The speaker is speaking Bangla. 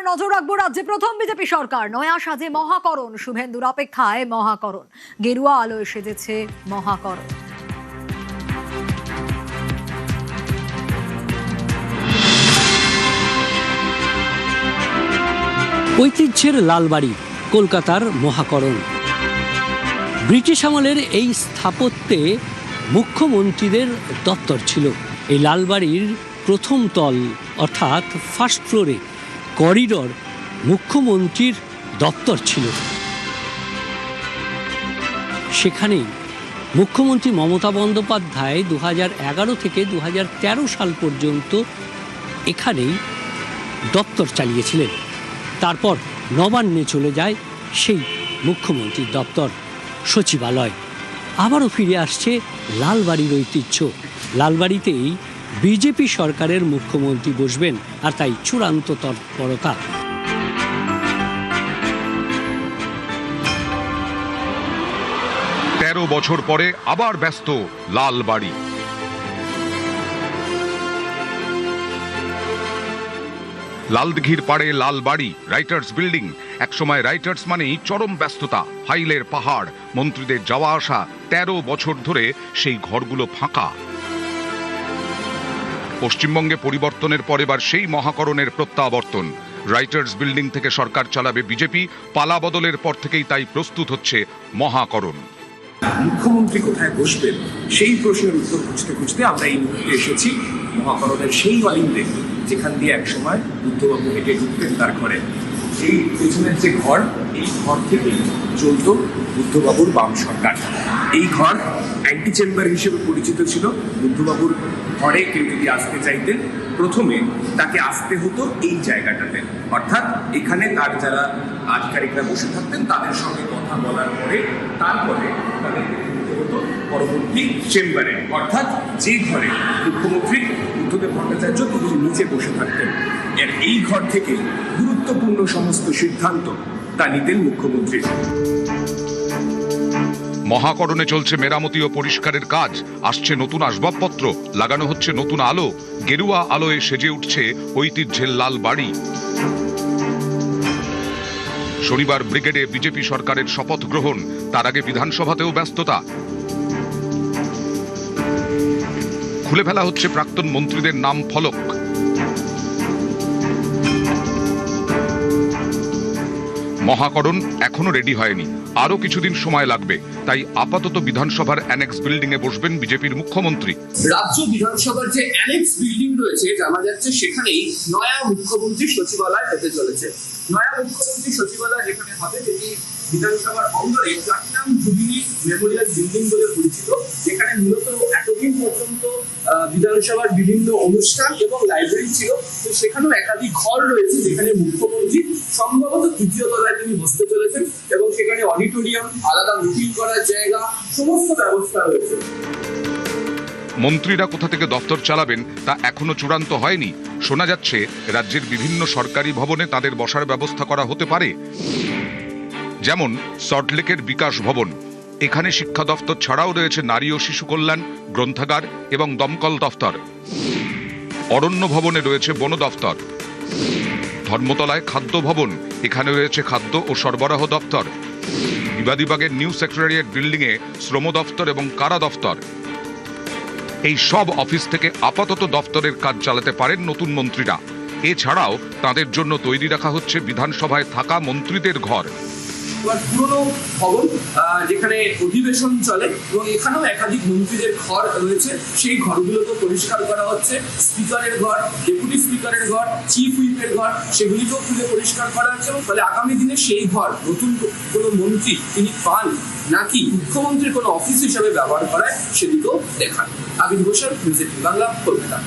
নজর রাখবো রাজ্যে প্রথম বিজেপি সরকার নয়া সাজে মহাকরণ। শুভেন্দুর অপেক্ষায় মহাকরণ, গেরুয়া আলোয় সেজেছে মহাকরণ। ঐতিহ্যের লালবাড়ি, কলকাতার মহাকরণ। ব্রিটিশ আমলের এই স্থাপত্যে মুখ্যমন্ত্রীদের দপ্তর ছিল। এই লালবাড়ির প্রথম তল অর্থাৎ ফার্স্ট ফ্লোরে করিডর মুখ্যমন্ত্রীর দপ্তর ছিল। সেখানেই মুখ্যমন্ত্রী মমতা বন্দ্যোপাধ্যায় 2011 থেকে 2013 সাল পর্যন্ত এখানেই দপ্তর চালিয়েছিলেন। তারপর নবান্নে চলে যায় সেই মুখ্যমন্ত্রীর দপ্তর, সচিবালয়। আবারও ফিরে আসছে লালবাড়ির ঐতিহ্য। লালবাড়িতেই বিজেপি সরকারের মুখ্যমন্ত্রী বসবেন, আর তাই চূড়ান্ত তৎপরতা। তেরো বছর পরে আবার ব্যস্ত লালবাড়ি। লালদিঘির পাড়ে লালবাড়ি, রাইটার্স বিল্ডিং। একসময় রাইটার্স মানেই চরম ব্যস্ততা, ফাইলের পাহাড়, মন্ত্রীদের যাওয়া আসা। 13 বছর ধরে সেই ঘরগুলো ফাঁকা। পশ্চিমবঙ্গে পরিবর্তনের পর এবার সেই মহাকরণের প্রত্যাবর্তন। রাইটার্স বিল্ডিং থেকে সরকার চালাবে বিজেপি। পালা বদলের পর থেকেই তাই প্রস্তুত হচ্ছে মহাকরণ। মুখ্যমন্ত্রী কোথায় বসবেন সেই প্রশ্নের উত্তর খুঁজতে খুঁজতে আমরা এই মুহূর্তে এসেছি মহাকরণের সেই অলিন্দে, যেখান দিয়ে একসময় বুদ্ধবাবু হেঁটে ঢুকতেন তার ঘরে। এই পেছনের যে ঘর, এই ঘর থেকেই চলত বুদ্ধবাবুর বাম সরকার। এই ঘর অ্যান্টি চেম্বার হিসেবে পরিচিত ছিল। বুদ্ধবাবুর ঘরে কেউ যদি আসতে চাইতেন, প্রথমে তাকে আসতে হতো এই জায়গাটাতে, অর্থাৎ এখানে তার যারা আধিকারিকরা বসে থাকতেন তাদের সঙ্গে কথা বলার পরে তারপরে তাদেরকে যেতে হতো পরবর্তী চেম্বারে, অর্থাৎ যে ঘরে মুখ্যমন্ত্রী বুদ্ধদেব ভট্টাচার্য তিনি নিচে বসে থাকতেন। এর এই ঘর থেকে গুরুত্বপূর্ণ সমস্ত সিদ্ধান্ত তা নিতেন মুখ্যমন্ত্রী। মহাকরণে চলছে মেরামতি ও পরিষ্কারের কাজ। আসছে নতুন আসবাবপত্র, লাগানো হচ্ছে নতুন আলো। গেরুয়া আলোয় সেজে উঠছে ঐতিহ্যের লালবাড়ি। শনিবার ব্রিগেডে বিজেপি সরকারের শপথ গ্রহণ। তার আগে বিধানসভাতেও ব্যস্ততা। খুলে ফেলা হচ্ছে প্রাক্তন মন্ত্রীদের নাম ফলক। মহাকরণ এখনো রেডি হয়নি, আরো কিছুদিন সময় লাগবে। তাই আপাতত বিধানসভার অ্যানেক্স বিল্ডিং এ বসবেন বিজেপির মুখ্যমন্ত্রী। রাজ্য বিধানসভার যে অ্যানেক্স বিল্ডিং রয়েছে জানা যাচ্ছে সেখানেই নয়া মুখ্যমন্ত্রী সচিবালয় হতে চলেছে। নয়া মুখ্যমন্ত্রী সচিবালয় যেখানে হবে, যেটি বিধানসভার অন্দরে প্লাটিনাম জুবিলি মেমোরিয়াল বিল্ডিং বলে পরিচিত, যেখানে মূলত এতদিন পর্যন্ত বিধানসভার বিভিন্ন অনুষ্ঠান এবং লাইব্রেরি ছিল। তো সেখানেও একাধিক ঘর রয়েছে যেখানে মুখ্যমন্ত্রী সম্ভবত তৃতীয় তলায় তিনি বসতে চলেছেন, এবং সেখানে অডিটোরিয়াম, আলাদা মিটিং করার জায়গা, সমস্ত ব্যবস্থা রয়েছে। মন্ত্রীরা কোথা থেকে দপ্তর চালাবেন তা এখনো চূড়ান্ত হয়নি। শোনা যাচ্ছে রাজ্যের বিভিন্ন সরকারি ভবনে তাদের বসার ব্যবস্থা করা হতে পারে, যেমন সল্টলেকের বিকাশ ভবন। এখানে শিক্ষা দপ্তর ছাড়াও রয়েছে নারী ও শিশু কল্যাণ, গ্রন্থাগার এবং দমকল দপ্তর। অরণ্য ভবনে রয়েছে বন দপ্তর। ধর্মতলায় খাদ্য ভবন, এখানে রয়েছে খাদ্য ও সরবরাহ দপ্তর। বিবাদীবাগের নিউ সেক্রেটারিয়েট বিল্ডিংয়ে শ্রম দপ্তর এবং কারা দপ্তর। এই সব অফিস থেকে আপাতত দপ্তরের কাজ চালাতে পারেন নতুন মন্ত্রীরা। এছাড়াও তাদের জন্য তৈরি রাখা হচ্ছে বিধানসভায় থাকা মন্ত্রীদের ঘর। পুরনো ভবন যেখানে অধিবেশন চলে, এবং এখানেও একাধিক মন্ত্রীদের ঘর রয়েছে। সেই ঘরগুলোকে পরিষ্কার করা হচ্ছে। স্পিকারের ঘর, ডেপুটি স্পিকারের ঘর, চিফ হুইপের ঘর, সেগুলিকেও খুলে পরিষ্কার করা হচ্ছে। ফলে আগামী দিনে সেই ঘর নতুন কোনো মন্ত্রী তিনি পান নাকি মুখ্যমন্ত্রীর কোনো অফিস হিসাবে ব্যবহার করায় সেদিকেও দেখান। আবির হোসেন, বাংলা, কলকাতা।